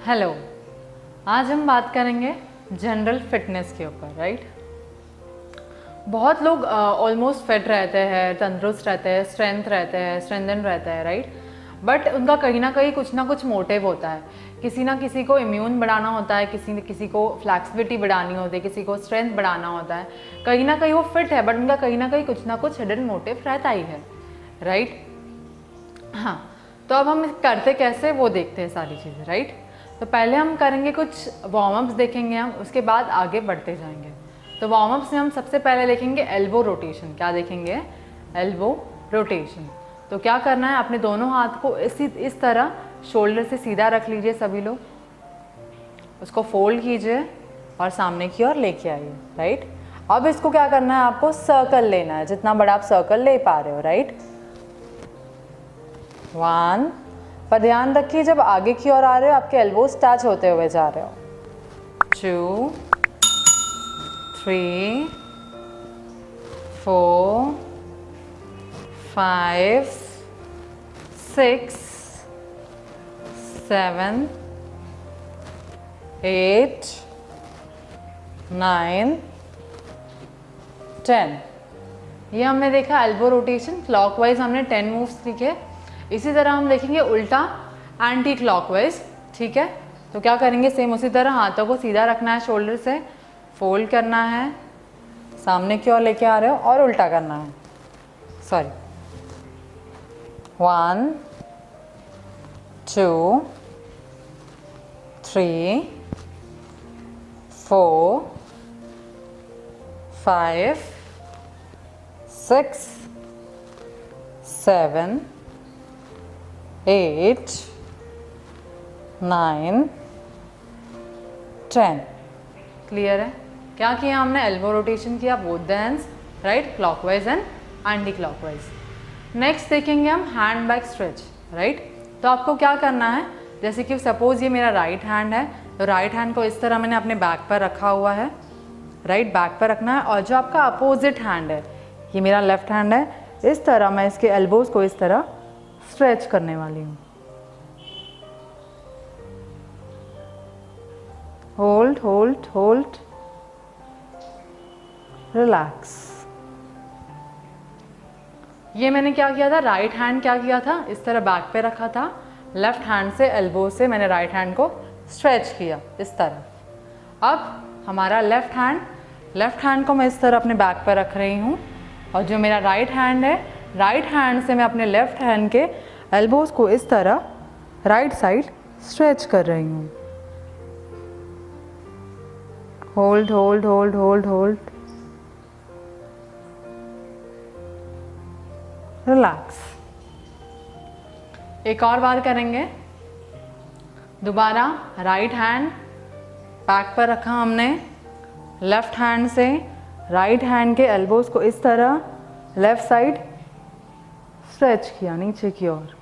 Hello, आज हम बात करेंगे जनरल फिटनेस के ऊपर, राइट। बहुत लोग ऑलमोस्ट फिट रहते हैं, तंदुरुस्त रहते हैं, स्ट्रेंथन रहते हैं, राइट। बट उनका कहीं ना कुछ मोटिव होता है। किसी ना किसी को इम्यून बढ़ाना होता है, किसी न किसी को फ्लैक्सिबिलिटी बढ़ानी होती है, किसी को स्ट्रेंथ बढ़ाना होता है। कहीं ना कहीं वो फिट है, बट उनका कहीं ना कुछ हिडन मोटिव रहता ही है, राइट। हाँ, तो अब हम करते कैसे वो देखते हैं सारी चीज़ें, राइट। तो पहले हम करेंगे कुछ वार्म अप्स देखेंगे हम, उसके बाद आगे बढ़ते जाएंगे। तो वार्म अप्स में हम सबसे पहले देखेंगे एल्बो रोटेशन। क्या देखेंगे? Elbow rotation. तो क्या करना है, अपने दोनों हाथ को इस तरह शोल्डर से सीधा रख लीजिए सभी लोग, उसको फोल्ड कीजिए और सामने की ओर लेके आइए, राइट। अब इसको क्या करना है, आपको सर्कल लेना है, जितना बड़ा आप सर्कल ले पा रहे हो, राइट। 1, पर ध्यान रखिए जब आगे की ओर आ रहे हो आपके एल्बोज टच होते हुए जा रहे हो। 2, 3, 4, 5, 6, 7, 8, 9, 10। ये हमने देखा एल्बो रोटेशन। क्लॉकवाइज हमने 10 मूव्स सीखे। इसी तरह हम देखेंगे उल्टा, एंटी क्लॉकवाइज, ठीक है। तो क्या करेंगे, सेम उसी तरह हाथों को सीधा रखना है, शोल्डर से फोल्ड करना है, सामने की ओर लेके आ रहे हो और उल्टा करना है। सॉरी, 1, 2, 3, 4, 5, 6, 7, 8, 9, 10। क्लियर है? क्या किया हमने? एल्बो रोटेशन किया, both the hands, right, clockwise and anti clockwise. Next देखेंगे हम हैंड बैक स्ट्रेच, राइट। तो आपको क्या करना है, जैसे कि सपोज ये मेरा राइट हैंड है, तो राइट हैंड को इस तरह मैंने अपने बैक पर रखा हुआ है, राइट, बैक पर रखना है। और जो आपका अपोजिट हैंड है, ये मेरा लेफ्ट हैंड है, इस तरह मैं इसके एल्बोज को इस तरह स्ट्रेच करने वाली हूँ। Hold hold hold, relax. ये मैंने क्या किया था, राइट हैंड क्या किया था, इस तरह बैक पे रखा था, लेफ्ट हैंड से एल्बो से मैंने राइट हैंड को स्ट्रेच किया इस तरह। अब हमारा लेफ्ट हैंड को मैं इस तरह अपने बैक पर रख रही हूँ, और जो मेरा राइट हैंड है, राइट हैंड से मैं अपने लेफ्ट हैंड के एल्बोज को इस तरह राइट साइड स्ट्रेच कर रही हूँ। Hold hold hold hold hold, relax. एक और बार करेंगे। दोबारा राइट हैंड बैक पर रखा हमने, लेफ्ट हैंड से राइट हैंड के एल्बोज को इस तरह लेफ्ट साइड स्ट्रेच किया नीचे की ओर।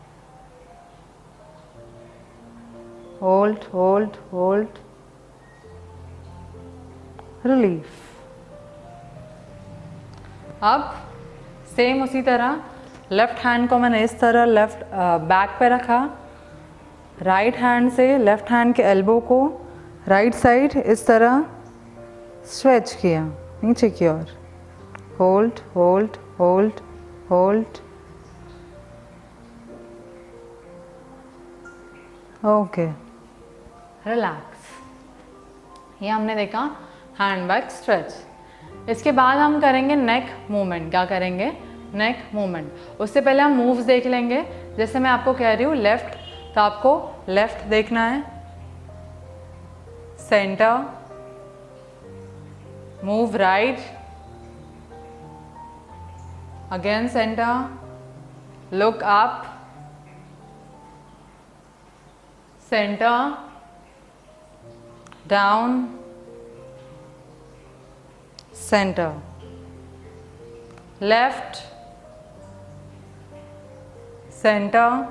Hold hold hold, relief. अब सेम उसी तरह लेफ्ट हैंड को मैंने इस तरह लेफ्ट बैक पे रखा, राइट हैंड से लेफ्ट हैंड के एल्बो को राइट साइड इस तरह स्ट्रेच किया नीचे की ओर। Hold hold hold hold, okay, relax. ये हमने देखा हैंड बैक स्ट्रेच। इसके बाद हम करेंगे नेक मूवमेंट। क्या करेंगे? Neck movement. उससे पहले हम मूव्स देख लेंगे। जैसे मैं आपको कह रही हूँ लेफ्ट, तो आपको लेफ्ट देखना है, centre, move right, again centre, look up, centre, down, centre, left, centre,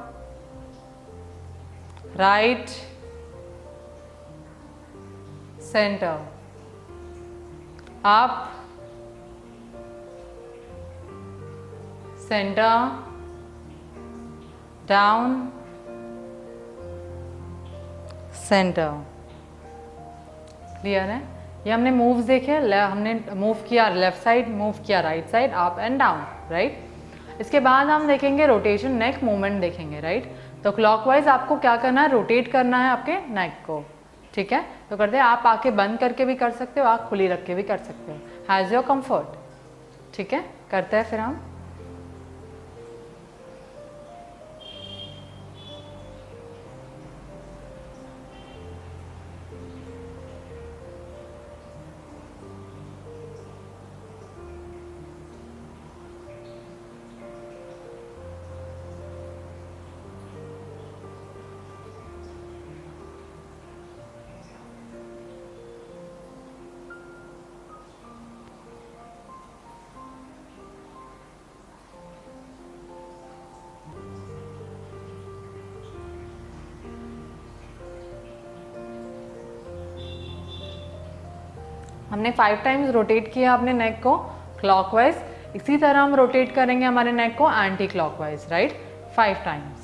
right, centre, up, center, down, centre. Clear है? ये हमने मूव्स देखे, हमने मूव किया लेफ्ट साइड, मूव किया right side, up and down, right. इसके बाद हम देखेंगे रोटेशन, नेक मूवमेंट देखेंगे, राइट। तो क्लॉकवाइज आपको क्या करना है, रोटेट करना है आपके नेक को, ठीक है। तो करते हैं, आप आंखें बंद करके भी कर सकते हो, आँख खुली रख के भी कर सकते हो, हैज़ योर कंफर्ट, ठीक है। करते हैं फिर हम। हमने 5 टाइम्स रोटेट किया अपने नेक को क्लॉकवाइज, इसी तरह हम रोटेट करेंगे हमारे नेक को एंटी क्लॉकवाइज, राइट, 5 टाइम्स।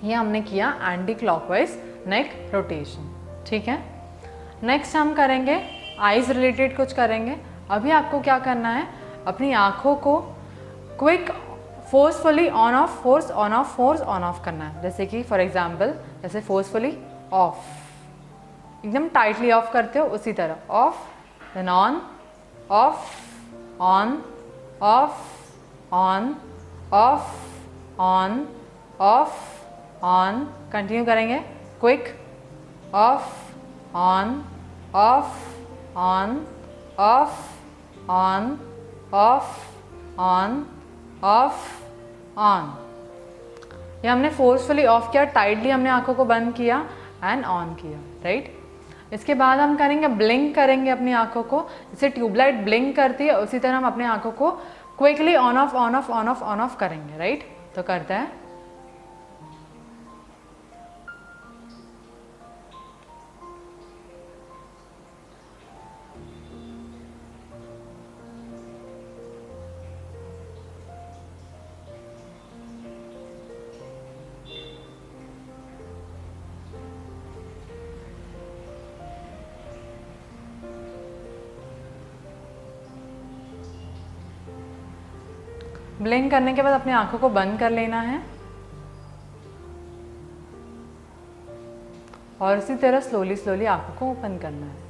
ये हमने किया एंटी क्लॉकवाइज नेक रोटेशन, ठीक है। नेक्स्ट हम करेंगे आईज रिलेटेड कुछ करेंगे। अभी आपको क्या करना है, अपनी आँखों को quick forcefully on off, force on off, force on off करना है। जैसे कि फॉर एग्जांपल, जैसे फोर्सफुली ऑफ, एकदम टाइटली ऑफ करते हो उसी तरह, off then on, off on, off on, off on, off on, continue करेंगे, quick, off on, off on, off on, off on, off on. ये हमने फोर्सफुली ऑफ किया, टाइटली हमने आंखों को बंद किया एंड ऑन किया, राइट। इसके बाद हम करेंगे ब्लिंक करेंगे अपनी आंखों को, जैसे ट्यूबलाइट ब्लिंक करती है उसी तरह हम अपने आंखों को quickly on off, on off, on off, on of करेंगे, राइट। तो करते हैं, ब्लिंक करने के बाद अपनी आंखों को बंद कर लेना है और इसी तरह स्लोली स्लोली आंखों को ओपन करना है।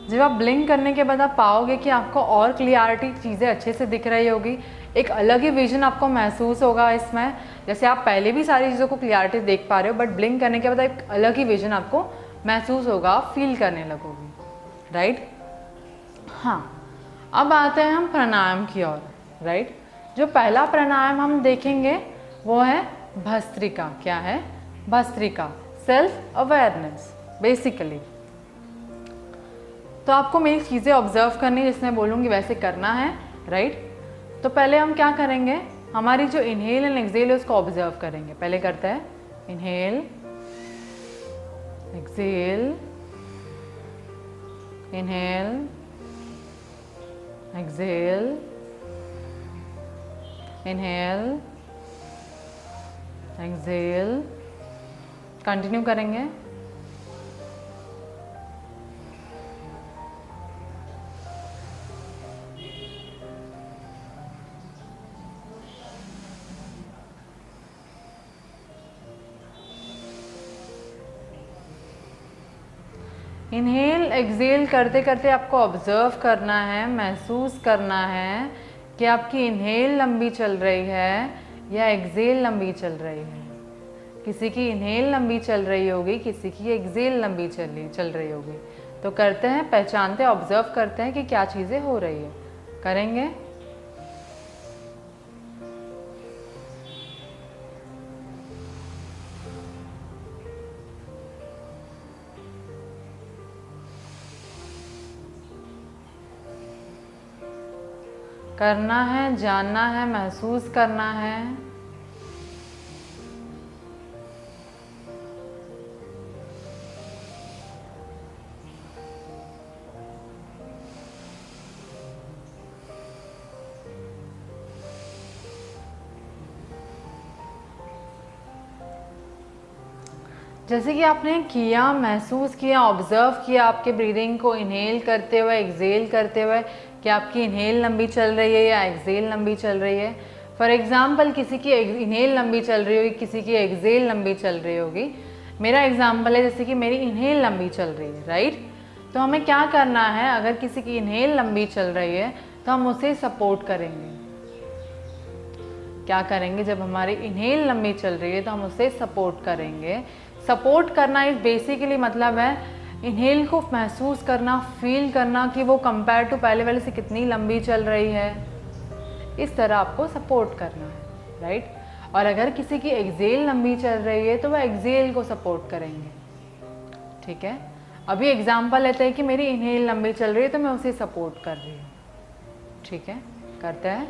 जब आप ब्लिंक करने के बाद आप पाओगे कि आपको और क्लियरिटी, चीज़ें अच्छे से दिख रही होगी, एक अलग ही विजन आपको महसूस होगा इसमें। जैसे आप पहले भी सारी चीज़ों को क्लियरिटी देख पा रहे हो, बट ब्लिंक करने के बाद एक अलग ही विजन आपको महसूस होगा, आप फील करने लगोगे, राइट। हाँ, अब आते हैं हम प्राणायाम की ओर, राइट। जो पहला प्राणायाम हम देखेंगे वो है भस्त्रिका। क्या है? Bhastrika, self awareness basically. तो आपको मेरी चीज़ें ऑब्जर्व करनी, जिसमें बोलूँगी वैसे करना है, राइट। तो पहले हम क्या करेंगे, हमारी जो इनहेल एंड एक्सहेल है उसको ऑब्जर्व करेंगे। पहले करते हैं inhale, exhale, inhale, exhale, inhale, exhale, continue करेंगे। इनहेल एक्सहेल करते करते आपको ऑब्जर्व करना है, महसूस करना है कि आपकी इनहेल लंबी चल रही है या एक्सेल लंबी चल रही है। किसी की इनहेल लंबी चल रही होगी, किसी की एक्सेल लंबी चल रही होगी। तो करते हैं, पहचानते हैं, ऑब्जर्व करते हैं कि क्या चीज़ें हो रही है। करेंगे। करना है, जानना है, महसूस करना है। जैसे कि आपने किया, महसूस किया, ऑब्जर्व किया आपके ब्रीदिंग को, इनहेल करते हुए, एक्सेल करते हुए, कि आपकी इनहेल लंबी चल रही है या एक्सेल लंबी चल रही है। फॉर एग्जाम्पल, किसी की इनहेल लंबी चल रही होगी, किसी की एक्सेल लंबी चल रही होगी। मेरा एग्जाम्पल है जैसे कि मेरी इनहेल लंबी चल रही है, राइट। तो हमें क्या करना है, अगर किसी की इनहेल लंबी चल रही है तो हम उसे सपोर्ट करेंगे। क्या करेंगे, जब हमारी इनहेल लंबी चल रही है तो हम उसे सपोर्ट करेंगे। सपोर्ट करना इस बेसिकली मतलब है इनहेल को महसूस करना, फील करना कि वो कंपेयर टू पहले वाले से कितनी लंबी चल रही है। इस तरह आपको सपोर्ट करना है, राइट। और अगर किसी की एक्सेल लंबी चल रही है तो वह एक्सेल को सपोर्ट करेंगे, ठीक है। अभी एग्जाम्पल लेते हैं कि मेरी इनहेल लंबी चल रही है तो मैं उसे सपोर्ट कर रही हूँ, ठीक है। करते हैं।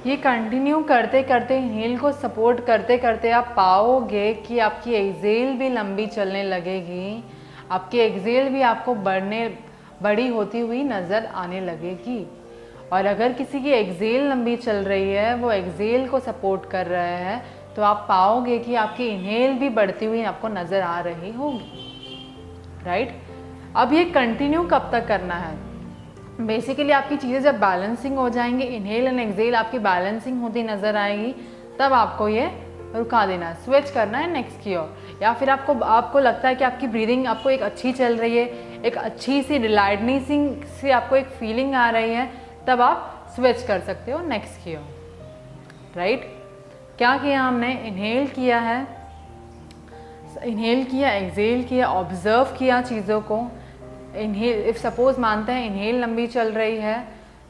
ये कंटिन्यू करते करते, इनहेल को सपोर्ट करते करते आप पाओगे कि आपकी एक्सेल भी लंबी चलने लगेगी। आपकी एक्सेल भी आपको बड़ी होती हुई नज़र आने लगेगी। और अगर किसी की एक्सेल लंबी चल रही है, वो एक्सेल को सपोर्ट कर रहा है, तो आप पाओगे कि आपकी इनहेल भी बढ़ती हुई आपको नज़र आ रही होगी, राइट। अब ये कंटिन्यू कब तक करना है, बेसिकली आपकी चीज़ें जब बैलेंसिंग हो जाएंगी, इनहेल एंड एक्सेल आपकी बैलेंसिंग होती नज़र आएगी, तब आपको ये रुका देना है, स्विच करना है नेक्स्ट की ओर। या फिर आपको लगता है कि आपकी ब्रीदिंग आपको एक अच्छी चल रही है, एक अच्छी सी रिलैक्सिंग सी आपको एक फीलिंग आ रही है, तब आप स्विच कर सकते हो नेक्स्ट की ओर, राइट। क्या किया हमने, इनहेल किया है, इनहेल किया, एक्सेल किया, ऑब्जर्व किया चीज़ों को। इनहेल, इफ़ सपोज मानते हैं इनहेल लंबी चल रही है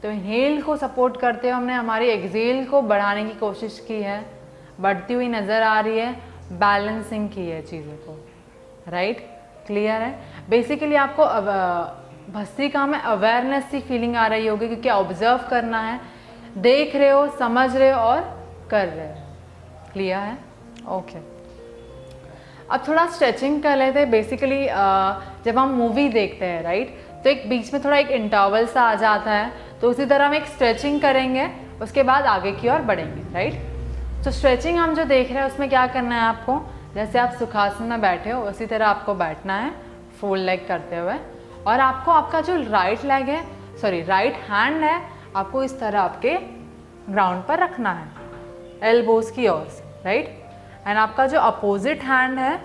तो इनहेल को सपोर्ट करते हुए हमने हमारी एक्सेल को बढ़ाने की कोशिश की है, बढ़ती हुई नज़र आ रही है, बैलेंसिंग की है चीज़ों को, राइट। क्लियर है। बेसिकली आपको भस्त्रिका में अवेयरनेस सी फीलिंग आ रही होगी, क्योंकि ऑब्जर्व करना है, देख रहे हो, समझ रहे हो और कर रहे हो। क्लियर है, ओके। अब थोड़ा स्ट्रेचिंग कर लेते हैं। बेसिकली जब हम मूवी देखते हैं, राइट, तो एक बीच में थोड़ा एक इंटरवल सा आ जाता है, तो उसी तरह हम एक स्ट्रेचिंग करेंगे, उसके बाद आगे की ओर बढ़ेंगे, राइट। तो स्ट्रेचिंग हम जो देख रहे हैं उसमें क्या करना है आपको, जैसे आप सुखासन में बैठे हो उसी तरह आपको बैठना है, फुल लेग करते हुए। और आपको आपका जो राइट हैंड है, आपको इस तरह आपके ग्राउंड पर रखना है, एल्बोज की ओर से, राइट। एंड आपका जो अपोजिट हैंड है,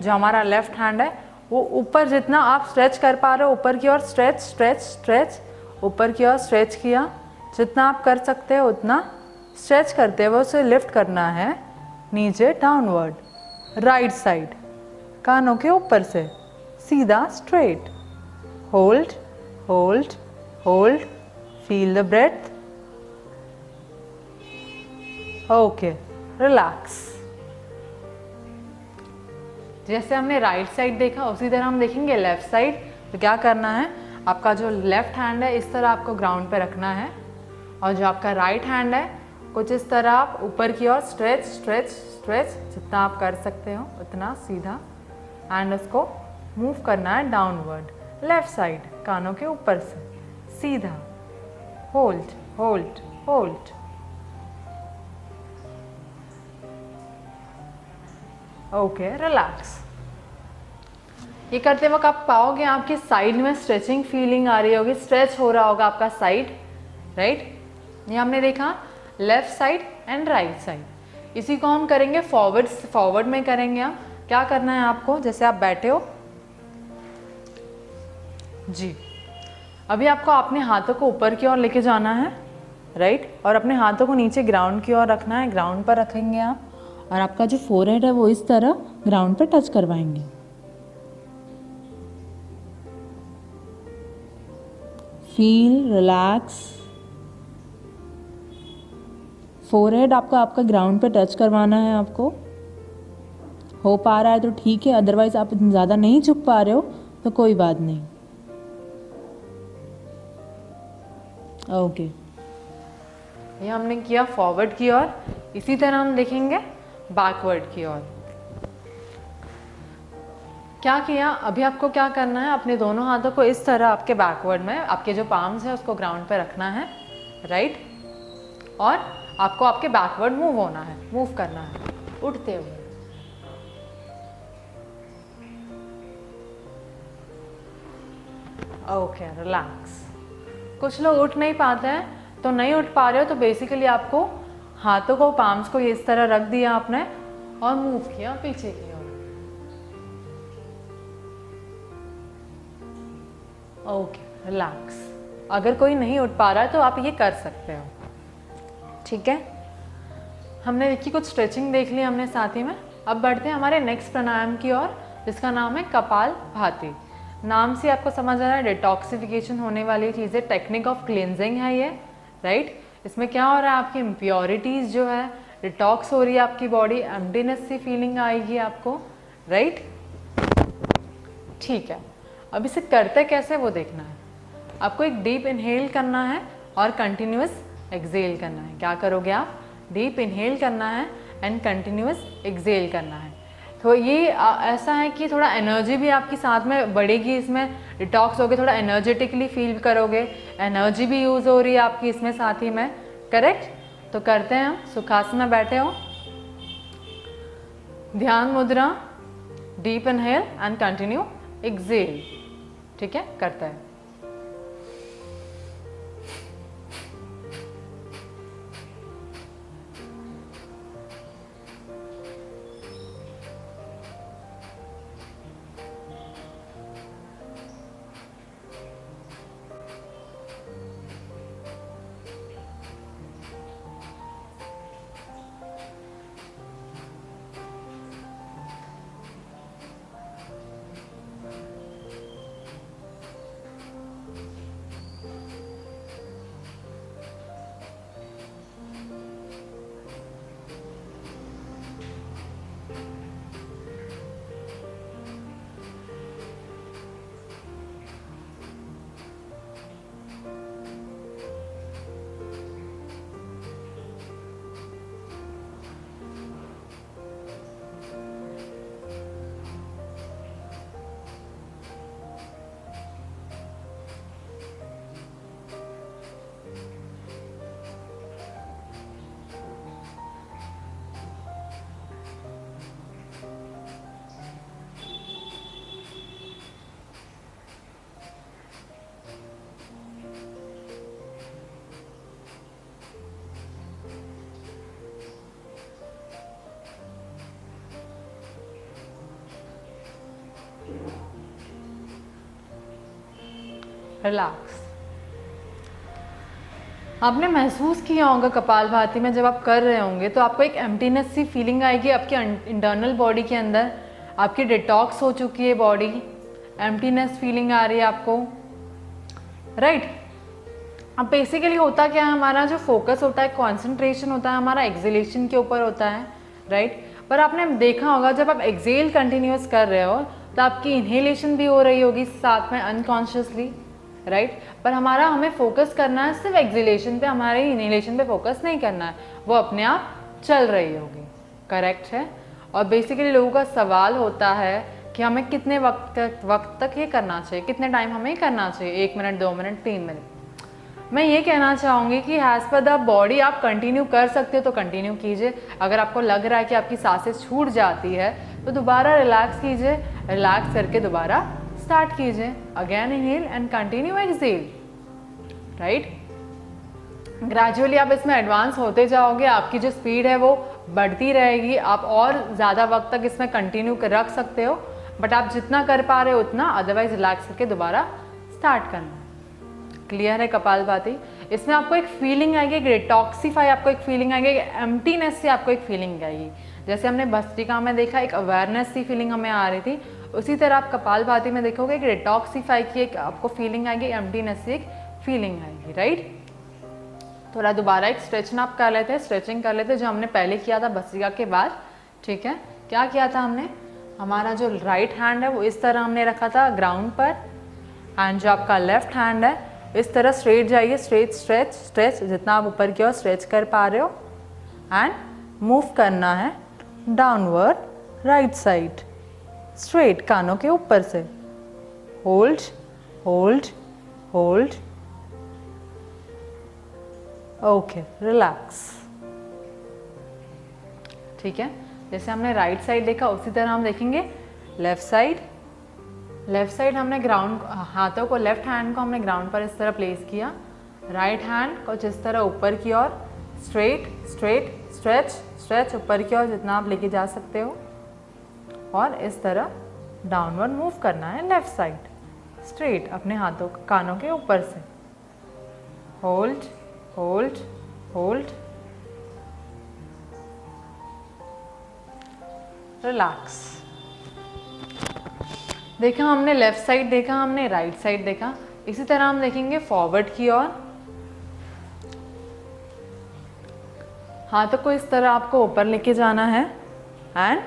जो हमारा लेफ्ट हैंड है, वो ऊपर जितना आप स्ट्रेच कर पा रहे हो, ऊपर की ओर स्ट्रेच स्ट्रेच स्ट्रेच, ऊपर की ओर स्ट्रेच किया, जितना आप कर सकते हो उतना स्ट्रेच करते हुए उसे लिफ्ट करना है नीचे डाउनवर्ड, राइट साइड, कानों के ऊपर से सीधा straight. Hold hold hold, feel the breath, okay, relax. जैसे हमने राइट साइड देखा उसी तरह हम देखेंगे लेफ्ट साइड। तो क्या करना है, आपका जो लेफ्ट हैंड है इस तरह आपको ग्राउंड पे रखना है, और जो आपका राइट हैंड है कुछ इस तरह आप ऊपर की ओर स्ट्रेच स्ट्रेच स्ट्रेच, जितना आप कर सकते हो उतना सीधा, एंड उसको मूव करना है डाउनवर्ड लेफ्ट साइड, कानों के ऊपर से सीधा। Hold hold hold. Okay, relax. ये करते वक्त आप पाओगे आपकी साइड में स्ट्रेचिंग फीलिंग आ रही होगी, स्ट्रेच हो रहा होगा आपका साइड, राइट। ये हमने देखा left side and right side. इसी को हम करेंगे फॉरवर्ड में करेंगे। हम क्या करना है आपको, जैसे आप बैठे हो जी, अभी आपको अपने हाथों को ऊपर की ओर लेके जाना है, राइट, और अपने हाथों को नीचे ग्राउंड की ओर रखना है, ग्राउंड पर रखेंगे आप, और आपका जो फोरहेड है वो इस तरह ग्राउंड पर टच करवाएंगे। Feel relax. फोरहेड आपका ग्राउंड पे टच करवाना है आपको। हो पा रहा है तो ठीक है, अदरवाइज आप ज़्यादा नहीं झुक पा रहे हो तो कोई बात नहीं। ओके, ये हमने किया फॉरवर्ड की ओर, इसी तरह हम देखेंगे बैकवर्ड की ओर। क्या किया, अभी आपको क्या करना है, अपने दोनों हाथों को इस तरह आपके बैकवर्ड में, आपके जो पाम्स है उसको ग्राउंड पे रखना है, राइट, और आपको आपके बैकवर्ड मूव होना है, मूव करना है उठते हुए। Okay, relax. कुछ लोग उठ नहीं पाते हैं, तो नहीं उठ पा रहे हो तो बेसिकली आपको हाथों को, पाम्स को इस तरह रख दिया आपने और मूव किया पीछे की ओर। Okay, relax. अगर कोई नहीं उठ पा रहा है तो आप ये कर सकते हो, ठीक है। हमने देखी कुछ स्ट्रेचिंग देख ली हमने साथ ही में। अब बढ़ते हैं हमारे नेक्स्ट प्राणायाम की ओर, जिसका नाम है कपाल भाती। नाम से आपको समझ आ रहा है डिटॉक्सिफिकेशन होने वाली चीज़ें, टेक्निक ऑफ क्लींजिंग है ये, राइट। इसमें क्या हो रहा है, आपकी इम्प्योरिटीज़ जो है डिटॉक्स हो रही है, आपकी बॉडी एम्प्टीनेस सी फीलिंग आएगी आपको, राइट। ठीक है, अब इसे करते कैसे वो देखना है। आपको एक डीप इनहेल करना है और कंटिन्यूस एक्सेल करना है। क्या करोगे आप, डीप इनहेल करना है एंड कंटिन्यूस एक्सेल करना है। तो ये ऐसा है कि थोड़ा एनर्जी भी आपकी साथ में बढ़ेगी, इसमें डिटॉक्स होगे, थोड़ा एनर्जेटिकली फील करोगे, एनर्जी भी यूज़ हो रही है आपकी इसमें साथ ही में, करेक्ट। तो करते हैं हम, सुखासन में बैठे हो, ध्यान मुद्रा, deep inhale and continue exhale, ठीक है, करते हैं। रिलैक्स। आपने महसूस किया होगा कपालभाति में जब आप कर रहे होंगे तो आपको एक एम्प्टीनेस सी फीलिंग आएगी आपके इंटरनल बॉडी के अंदर, आपकी डिटॉक्स हो चुकी है बॉडी, एम्प्टीनेस फीलिंग आ रही है आपको, राइट। अब बेसिकली होता क्या है, हमारा जो फोकस होता है, कॉन्सेंट्रेशन होता है हमारा एक्सहेलेशन के ऊपर होता है, राइट। पर आपने देखा होगा जब आप एक्सेल कंटिन्यूस कर रहे हो तो आपकी इनहेलेशन भी हो रही होगी साथ में अनकॉन्शियसली, राइट। पर हमें फोकस करना है सिर्फ एक्सेलेशन पे, हमारे इनहेलेशन पे फोकस नहीं करना है, वो अपने आप चल रही होगी, करेक्ट है। और बेसिकली लोगों का सवाल होता है कि हमें कितने वक्त तक ये करना चाहिए, कितने टाइम हमें करना चाहिए, 1 मिनट, 2 मिनट, 3 मिनट। मैं ये कहना चाहूँगी कि एज पर द बॉडी आप कंटिन्यू कर सकते हो तो कंटिन्यू कीजिए। अगर आपको लग रहा है कि आपकी सांसें छूट जाती है तो दोबारा रिलैक्स कीजिए, रिलैक्स करके दोबारा स्टार्ट कीजिए। Again inhale and continue exhale, right. Gradually आप इसमें एडवांस होते जाओगे, आपकी जो स्पीड है वो बढ़ती रहेगी, आप और ज़्यादा वक्त तक इसमें कंटिन्यू रख सकते हो, बट आप जितना कर पा रहे हो उतना, अदरवाइज रिलैक्स करके दोबारा स्टार्ट करना। क्लियर है कपालभाति? इसमें आपको एक फीलिंग आएगी, एक डिटॉक्सिफाई, आपको एक फीलिंग आएगी, एक एम्प्टीनेस से आपको एक फीलिंग आएगी। जैसे हमने भस्त्रिका में देखा एक अवेयरनेस सी फीलिंग हमें आ रही थी, उसी तरह आप कपालभाति में देखोगे एक डिटॉक्सिफाई की एक आपको फीलिंग आएगी, एम्प्टीनेस से एक फीलिंग आएगी, राइट। थोड़ा दोबारा एक स्ट्रेचिंग आप कर लेते हैं, स्ट्रेचिंग कर लेते हैं जो हमने पहले किया था भस्त्रिका के बाद, ठीक है। क्या किया था हमने, हमारा जो राइट हैंड है वो इस तरह हमने रखा था ग्राउंड पर, एंड जो आपका लेफ्ट हैंड है इस तरह स्ट्रेट जाइए, स्ट्रेट स्ट्रेच स्ट्रेच, जितना आप ऊपर की ओर स्ट्रेच कर पा रहे हो, एंड मूव करना है डाउनवर्ड राइट साइड, स्ट्रेट कानों के ऊपर से, hold hold hold, okay, relax, ठीक है। जैसे हमने राइट साइड देखा उसी तरह हम देखेंगे लेफ्ट साइड। लेफ्ट साइड हमने ग्राउंड, हाथों को, लेफ्ट हैंड को हमने ग्राउंड पर इस तरह प्लेस किया, राइट हैंड को जिस तरह ऊपर की ओर स्ट्रेट स्ट्रेट स्ट्रेच स्ट्रेच ऊपर की ओर जितना आप लेके जा सकते हो, और इस तरह डाउनवर्ड मूव करना है लेफ्ट साइड, स्ट्रेट अपने हाथों कानों के ऊपर से, होल्ड होल्ड होल्ड, रिलैक्स। देखा हमने लेफ्ट साइड देखा, हमने राइट साइड देखा, इसी तरह हम देखेंगे फॉरवर्ड की ओर। हाथों को इस तरह आपको ऊपर लेके जाना है एंड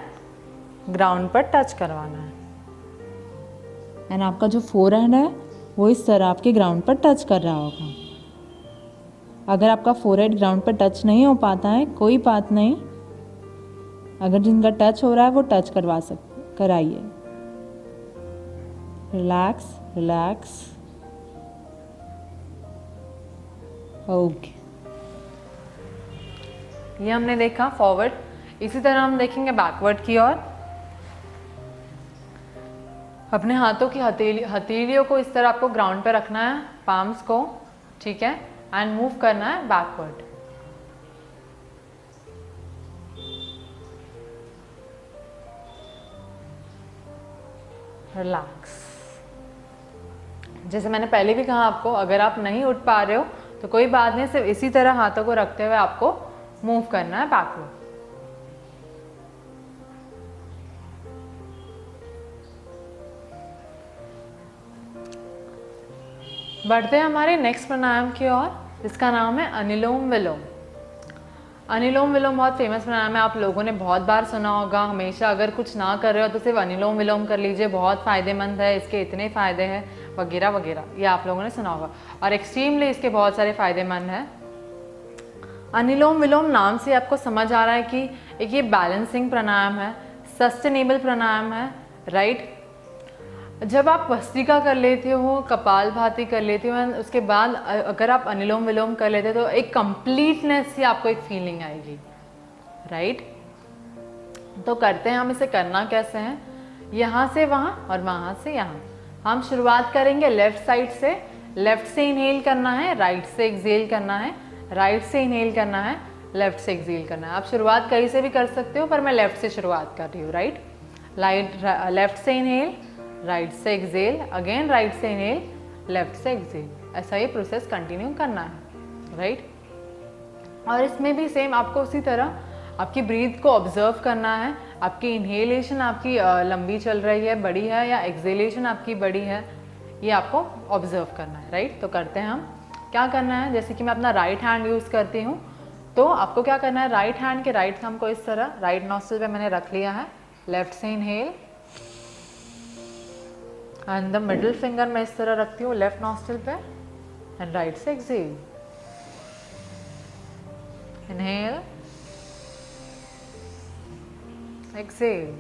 ग्राउंड पर टच करवाना है, एंड आपका जो फोर हैंड है वो इस तरह आपके ग्राउंड पर टच कर रहा होगा। अगर आपका फोरहेड ग्राउंड पर टच नहीं हो पाता है कोई बात नहीं, अगर जिनका टच हो रहा है वो टच कराइए। Relax relax, okay. ये हमने देखा फॉरवर्ड, इसी तरह हम देखेंगे बैकवर्ड की ओर। अपने हाथों की हथेलियों को इस तरह आपको ग्राउंड पे रखना है, पाम्स को, ठीक है, एंड मूव करना है बैकवर्ड। रिलैक्स। जैसे मैंने पहले भी कहा आपको, अगर आप नहीं उठ पा रहे हो तो कोई बात नहीं, सिर्फ इसी तरह हाथों को रखते हुए आपको मूव करना है बैकवर्ड। बढ़ते हैं हमारे नेक्स्ट प्राणायाम की ओर, जिसका नाम है अनुलोम विलोम। अनुलोम विलोम बहुत फेमस प्राणायाम है, आप लोगों ने बहुत बार सुना होगा। हमेशा अगर कुछ ना कर रहे हो तो सिर्फ अनुलोम विलोम कर लीजिए, बहुत फ़ायदेमंद है, इसके इतने फ़ायदे हैं वगैरह वगैरह, ये आप लोगों ने सुना होगा, और एक्सट्रीमली इसके बहुत सारे फ़ायदेमंद हैं। अनुलोम विलोम नाम से आपको समझ आ रहा है कि एक ये बैलेंसिंग प्राणायाम है, सस्टेनेबल प्राणायाम है, राइट। जब आप भस्त्रिका कर लेते हो, कपालभाति कर लेते हो, उसके बाद अगर आप अनुलोम विलोम कर लेते हो तो एक कंप्लीटनेस से आपको एक फीलिंग आएगी, राइट। तो करते हैं हम इसे, करना कैसे है, यहाँ से वहाँ और वहाँ से यहाँ। हम शुरुआत करेंगे लेफ्ट साइड से, लेफ्ट से इनहेल करना है, राइट से एक्सहेल करना है, राइट से इनहेल करना है, लेफ्ट से एक्सहेल करना है। आप शुरुआत कहीं से भी कर सकते हो, पर मैं लेफ्ट से शुरुआत कर रही हूँ, राइट। लेफ्ट से इनहेल, राइट से एक्सहेल, अगेन राइट से इनहेल, लेफ्ट से एक्सहेल, ऐसा ये प्रोसेस कंटिन्यू करना है, राइट। और इसमें भी सेम आपको उसी तरह आपकी ब्रीथ को ऑब्जर्व करना है, आपकी इनहेलेशन आपकी लंबी चल रही है, बड़ी है, या एक्सहेलेशन आपकी बड़ी है, ये आपको ऑब्जर्व करना है, राइट। तो करते हैं हम, क्या करना है, जैसे कि मैं अपना राइट हैंड यूज़ करती हूँ, तो आपको क्या करना है, राइट हैंड के राइट थंब को इस तरह राइट नॉस्ट्रिल पे मैंने रख लिया है, लेफ्ट से inhale and the middle finger मैं इस तरह रखती हूँ लेफ्ट नॉस्ट्रिल पे एंड राइट से एक्सेल, इनहेल एक्सेल।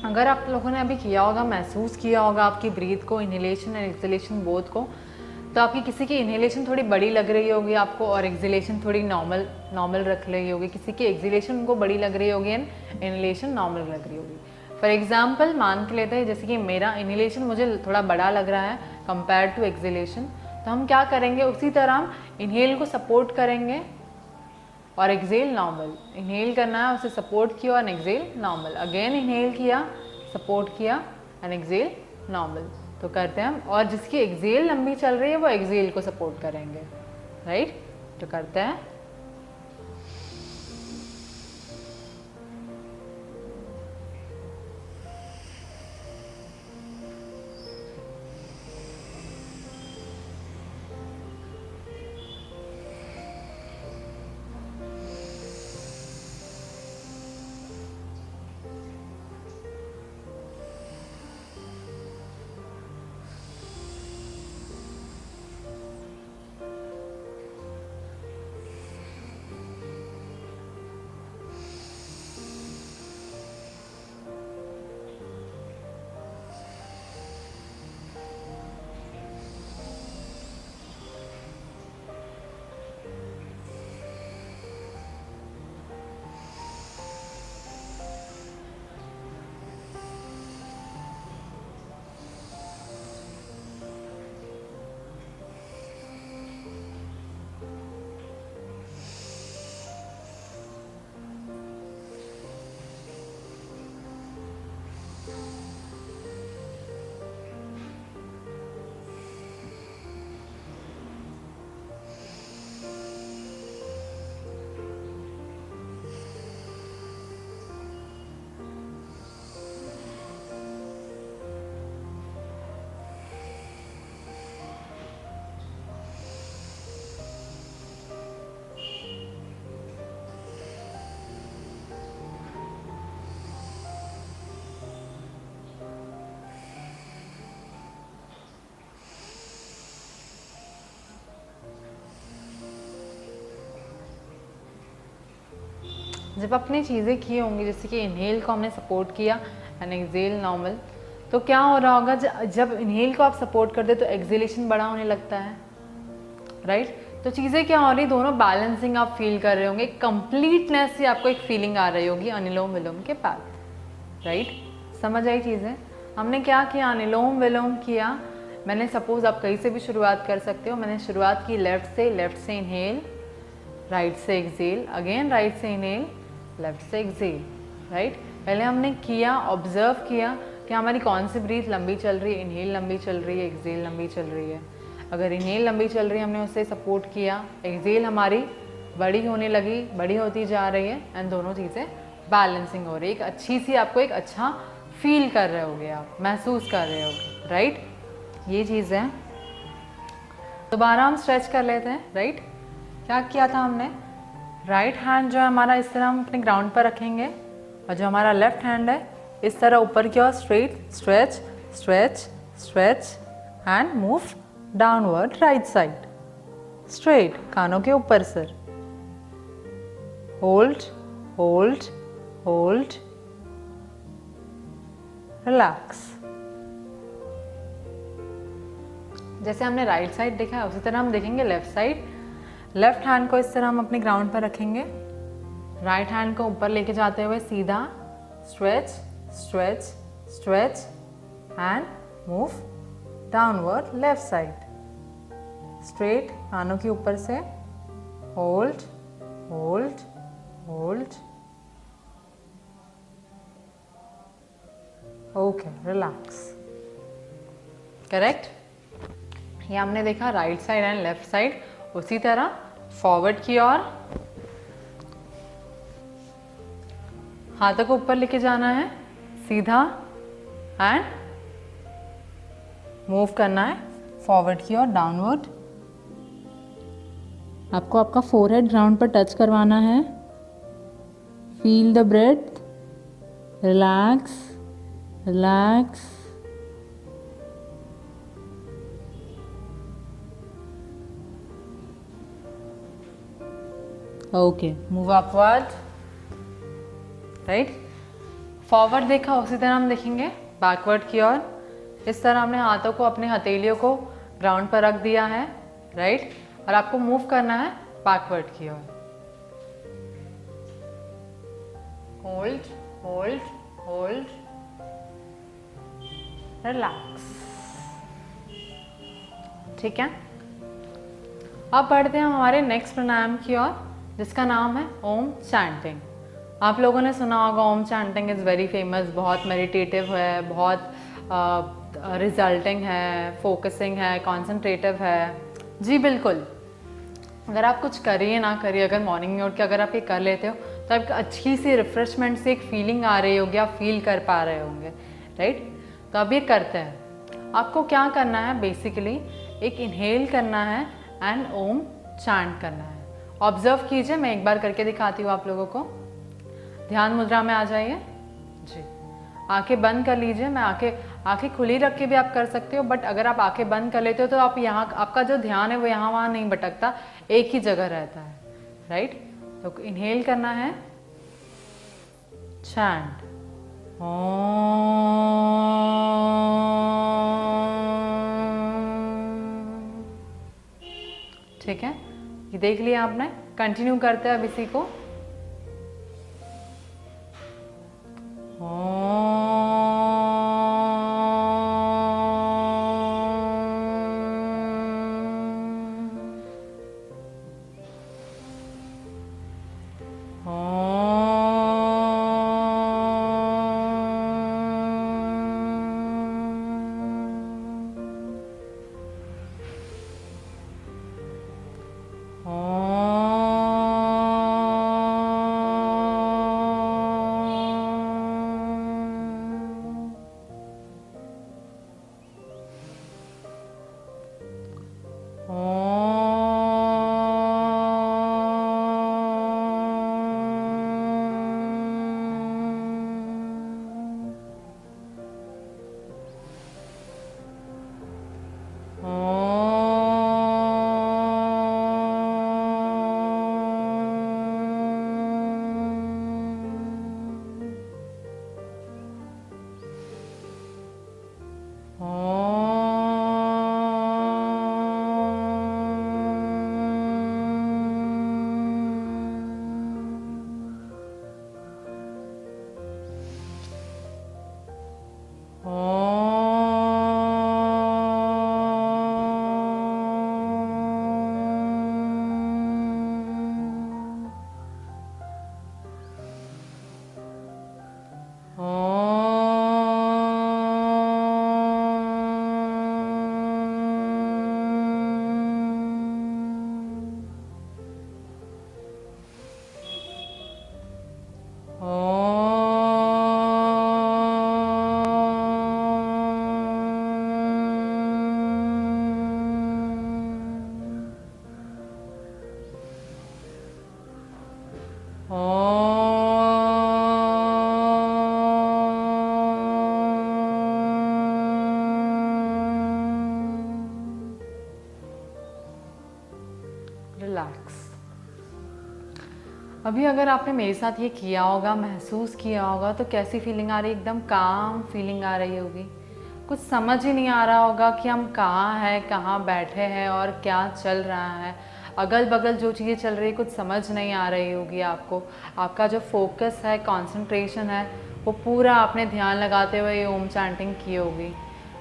अगर आप लोगों ने अभी किया होगा, महसूस किया होगा आपकी ब्रीथ को, इनहेलेशन एंड एक्सहेलेशन बोथ को, तो आपकी किसी की इनहेलेशन थोड़ी बड़ी लग रही होगी आपको और एक्सहेलेशन थोड़ी नॉर्मल रख रही होगी, किसी की एक्सहेलेशन उनको बड़ी लग रही होगी एंड इनहेलेशन नॉर्मल लग रही होगी। फॉर एग्जाम्पल मान के लेते हैं जैसे कि मेरा इनहेलेशन मुझे थोड़ा बड़ा लग रहा है कंपेयर टू एक्सहेलेशन, तो हम क्या करेंगे, उसी तरह हम इनहेल को सपोर्ट करेंगे और एक्सेल नॉर्मल, इनहेल करना है उसे सपोर्ट किया और एक्सेल नॉर्मल, अगेन इनहेल किया सपोर्ट किया एंड एक्सेल नॉर्मल। तो करते हैं हम, और जिसकी एक्सेल लंबी चल रही है वो एक्सेल को सपोर्ट करेंगे, राइट। तो करते हैं, जब अपनी चीज़ें की होंगी जैसे कि इनहेल को हमने सपोर्ट किया एंड एक्सेल नॉर्मल, तो क्या हो रहा होगा, जब इनहेल को आप सपोर्ट करते तो एक्सेलेशन बड़ा होने लगता है, राइट। तो चीज़ें क्या हो रही, दोनों बैलेंसिंग आप फील कर रहे होंगे, कंप्लीटनेस से आपको एक फीलिंग आ रही होगी अनुलोम विलोम के बाद, राइट। समझ आई चीज़ें। हमने क्या किया, अनुलोम विलोम किया, मैंने सपोज आप कहीं से भी शुरुआत कर सकते हो, मैंने शुरुआत की लेफ़्ट से इनहेल, राइट से एक्सेल, अगेन राइट से इनहेल, लेफ्ट से एक्सेल, राइट। पहले हमने किया, ऑब्जर्व किया कि हमारी कौन सी ब्रीथ लंबी चल रही है, इनहेल लंबी चल रही है, एक्सेल लंबी चल रही है। अगर इनहेल लंबी चल रही है हमने उसे सपोर्ट किया, एक्सेल हमारी बड़ी होने लगी, बड़ी होती जा रही है एंड दोनों चीज़ें बैलेंसिंग हो रही है। एक अच्छी सी आपको एक अच्छा फील कर रहे होगे, आप महसूस कर रहे होगे, राइट। ये चीज़ है। दोबारा हम स्ट्रेच कर लेते हैं, राइट। क्या किया था हमने, राइट हैंड जो है हमारा इस तरह हम अपने ग्राउंड पर रखेंगे, और जो हमारा लेफ्ट हैंड है इस तरह ऊपर की ओर straight, stretch stretch stretch and move downward right side, straight, कानों के ऊपर सर, होल्ड होल्ड होल्ड, रिलैक्स। जैसे हमने राइट साइड देखा है उसी तरह हम देखेंगे लेफ्ट साइड। लेफ्ट हैंड को इस तरह हम अपने ग्राउंड पर रखेंगे, राइट हैंड को ऊपर लेके जाते हुए सीधा stretch stretch stretch and move downward left side, straight, कानों के ऊपर से, hold hold hold, okay, relax. Correct. ये हमने देखा right side and left side. उसी तरह फॉरवर्ड की ओर हाथों को ऊपर लेके जाना है सीधा एंड मूव करना है फॉरवर्ड की ओर, डाउनवर्ड। आपको आपका फोरहेड ग्राउंड पर टच करवाना है। Feel the breath, relax relax. Okay, move upward, right. Forward देखा उसी तरह हम देखेंगे बैकवर्ड की ओर। इस तरह हमने हाथों को, अपने हथेलियों को ग्राउंड पर रख दिया है, राइट। और आपको मूव करना है बैकवर्ड की ओर। Hold hold hold, relax. ठीक है, अब बढ़ते हैं हमारे नेक्स्ट प्राणायाम की ओर, जिसका नाम है ओम चैंटिंग। आप लोगों ने सुना होगा ओम चैंटिंग इज़ वेरी फेमस, बहुत मेडिटेटिव है, बहुत रिजल्टिंग है, फोकसिंग है, कॉन्सेंट्रेटिव है। जी बिल्कुल, अगर आप कुछ करिए ना करिए, अगर मॉर्निंग में उठ के अगर आप ये कर लेते हो तो आपको अच्छी सी रिफ्रेशमेंट से एक फीलिंग आ रही होगी, आप फील कर पा रहे होंगे, राइट। तो अब ये करते हैं। आपको क्या करना है, बेसिकली एक इनहेल करना है एंड ओम चैंट करना है। ऑब्जर्व कीजिए, मैं एक बार करके दिखाती हूँ आप लोगों को। ध्यान मुद्रा में आ जाइए जी। आंखें बंद कर लीजिए। मैं आंखें खुली रख के भी आप कर सकते हो, बट अगर आप आंखें बंद कर लेते हो तो आप यहाँ, आपका जो ध्यान है वो यहाँ वहाँ नहीं भटकता, एक ही जगह रहता है, राइट। तो इनहेल करना है, चैंट ठीक है, ये देख लिया आपने। कंटिन्यू करते हैं अब इसी को। रिलैक्स। अभी अगर आपने मेरे साथ ये किया होगा, महसूस किया होगा, तो कैसी फीलिंग आ रही है? एकदम काम फीलिंग आ रही होगी। कुछ समझ ही नहीं आ रहा होगा कि हम कहाँ हैं, कहाँ बैठे हैं और क्या चल रहा है। अगल बगल जो चीज़ें चल रही है कुछ समझ नहीं आ रही होगी आपको। आपका जो फोकस है, कंसंट्रेशन है, वो पूरा आपने ध्यान लगाते हुए ये ओम चैंटिंग की होगी।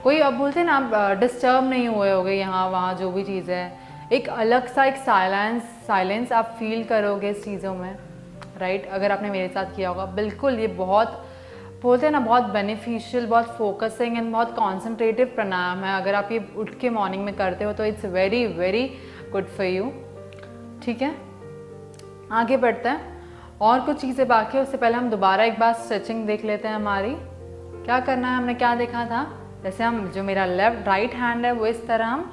कोई अब बोलते हैं ना, आप डिस्टर्ब नहीं हुए होगे यहाँ वहाँ जो भी चीज़ है। एक अलग सा एक साइलेंस आप फील करोगे इस चीज़ों में, राइट। अगर आपने मेरे साथ किया होगा, बिल्कुल ये बहुत बोलते हैं ना, बहुत बेनिफिशियल, बहुत फोकसिंग एंड बहुत कॉन्सेंट्रेटिव प्राणायाम है। अगर आप ये उठ के मॉर्निंग में करते हो तो it's very very good for you. ठीक है, आगे बढ़ते हैं। और कुछ चीज़ें बाकी है, उससे पहले हम दोबारा एक बार स्ट्रेचिंग देख लेते हैं हमारी। क्या करना है, हमने क्या देखा था? जैसे हम जो मेरा राइट हैंड है वो इस तरह हम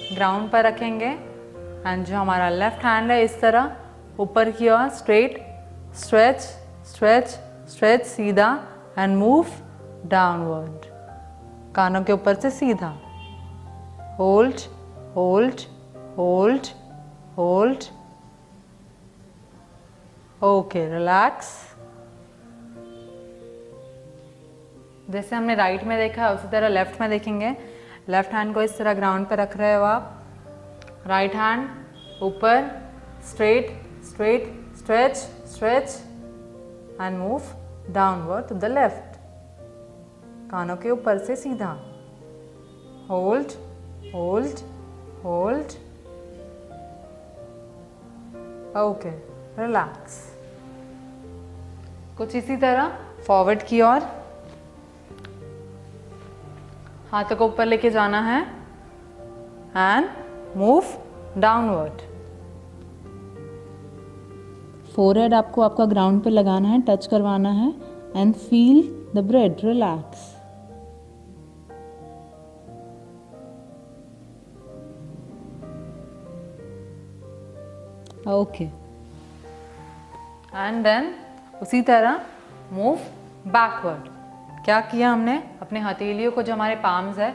ग्राउंड पर रखेंगे, एंड जो हमारा लेफ्ट हैंड है इस तरह ऊपर की ओर स्ट्रेट, स्ट्रेच स्ट्रेच स्ट्रेच, सीधा एंड मूव डाउनवर्ड, कानों के ऊपर से सीधा। Hold hold hold hold, okay, relax. जैसे हमने राइट में देखा है उसी तरह लेफ्ट में देखेंगे। लेफ्ट हैंड को इस तरह ग्राउंड पे रख रहे हो आप, राइट हैंड ऊपर, straight straight, stretch stretch and move downward to the left, कानों के ऊपर से सीधा। Hold hold hold, okay, relax. कुछ इसी तरह फॉरवर्ड की ओर हाथों को ऊपर लेके जाना है एंड मूव डाउनवर्ड। फोरहेड आपको आपका ग्राउंड पे लगाना है, टच करवाना है and feel the breath, relax. Okay, and then उसी तरह मूव बैकवर्ड। क्या किया हमने? अपने हथेलियों को, जो हमारे पाम्स है,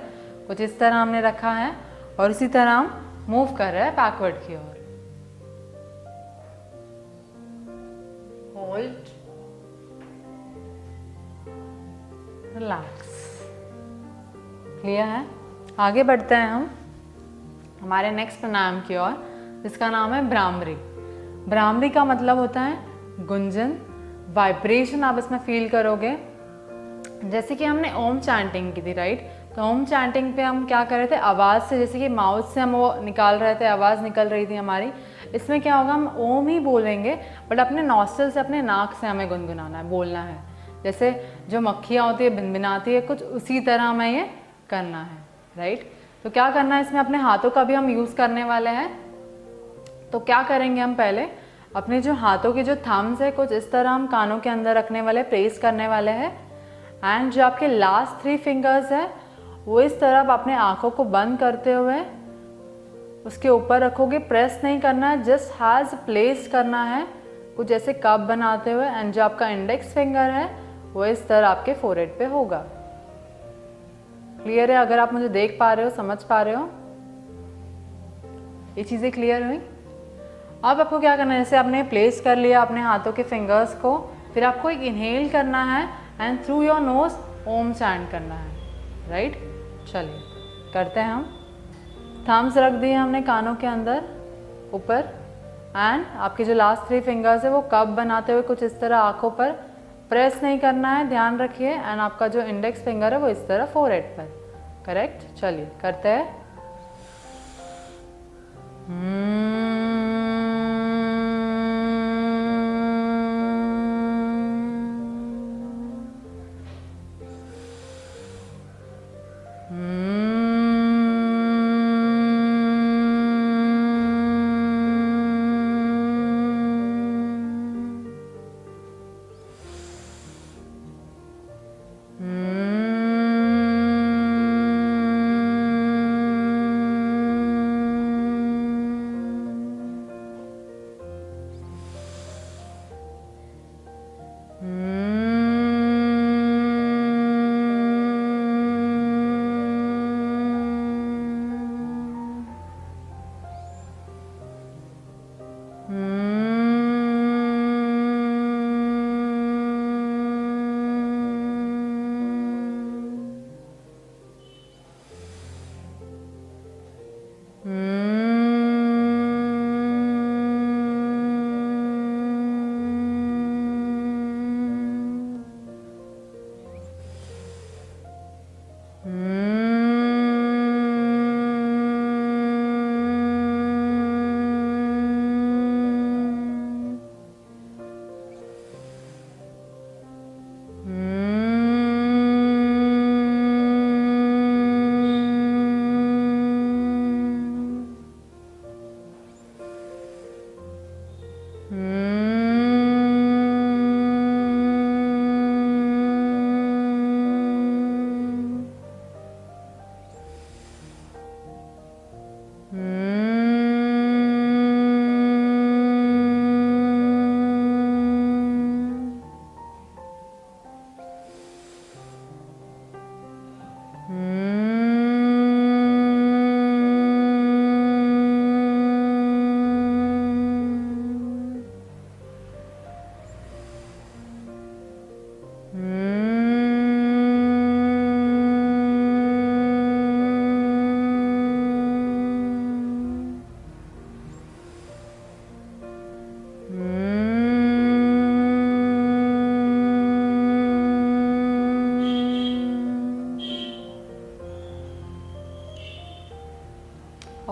कुछ इस तरह हमने रखा है और इसी तरह हम मूव कर रहे हैं बैकवर्ड की ओर। Hold, relax. क्लियर है? आगे बढ़ते हैं हम हमारे नेक्स्ट प्राणायाम की ओर, जिसका नाम है भ्रामरी। भ्रामरी का मतलब होता है गुंजन, वाइब्रेशन आप इसमें फील करोगे। जैसे कि हमने ओम चैंटिंग की थी, राइट। तो ओम चैंटिंग पे हम क्या कर रहे थे, आवाज़ से, जैसे कि माउथ से हम वो निकाल रहे थे, आवाज़ निकल रही थी हमारी। इसमें क्या होगा, हम ओम ही बोलेंगे बट अपने नॉस्ट्रिल से, अपने नाक से हमें गुनगुनाना है, बोलना है। जैसे जो मक्खियाँ होती है भिनभिनाती है, कुछ उसी तरह हमें ये करना है, राइट। तो क्या करना है, इसमें अपने हाथों का भी हम यूज़ करने वाले हैं। तो क्या करेंगे, हम पहले अपने जो हाथों के जो थम्स है कुछ इस तरह हम कानों के अंदर रखने वाले, प्रेस करने वाले हैं। एंड जो आपके लास्ट 3 फिंगर्स है वो इस तरह आप अपने आँखों को बंद करते हुए उसके ऊपर रखोगे। प्रेस नहीं करना है, जस्ट हैज़ प्लेस करना है, कुछ ऐसे कप बनाते हुए। एंड जो आपका इंडेक्स फिंगर है वो इस तरह आपके फोरहेड पे होगा। क्लियर है? अगर आप मुझे देख पा रहे हो, समझ पा रहे हो, ये चीज़ें क्लियर हुई? अब आपको क्या करना है, जैसे आपने प्लेस कर लिया अपने हाथों के फिंगर्स को, फिर आपको एक इनहेल करना है and through your nose Om chant करना है, राइट। चलिए करते हैं हम। थम्स रख दिए हमने कानों के अंदर ऊपर, एंड आपके जो लास्ट 3 फिंगर्स है वो कप बनाते हुए कुछ इस तरह आँखों पर, प्रेस नहीं करना है, ध्यान रखिए। एंड आपका जो इंडेक्स फिंगर है वो इस तरह फोरहेड पर, करेक्ट। चलिए करते हैं।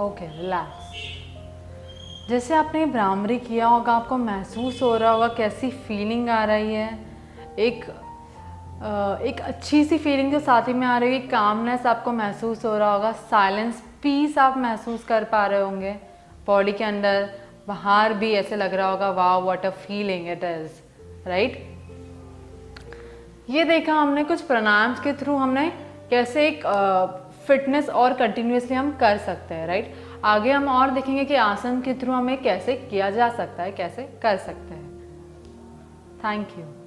Okay, relax. जैसे आपने भ्रामरी किया होगा, आपको महसूस हो रहा होगा कैसी फीलिंग आ रही है। एक अच्छी सी फीलिंग जो साथ ही में आ रही है, कामनेस आपको महसूस हो रहा होगा, साइलेंस, पीस आप महसूस कर पा रहे होंगे बॉडी के अंदर, बाहर भी ऐसे लग रहा होगा wow what a feeling it is, right. ये देखा हमने कुछ प्राणायाम के थ्रू हमने कैसे एक फिटनेस और कंटिन्यूसली हम कर सकते हैं, राइट। आगे हम और देखेंगे कि आसन के थ्रू हमें कैसे किया जा सकता है, कैसे कर सकते हैं। Thank you.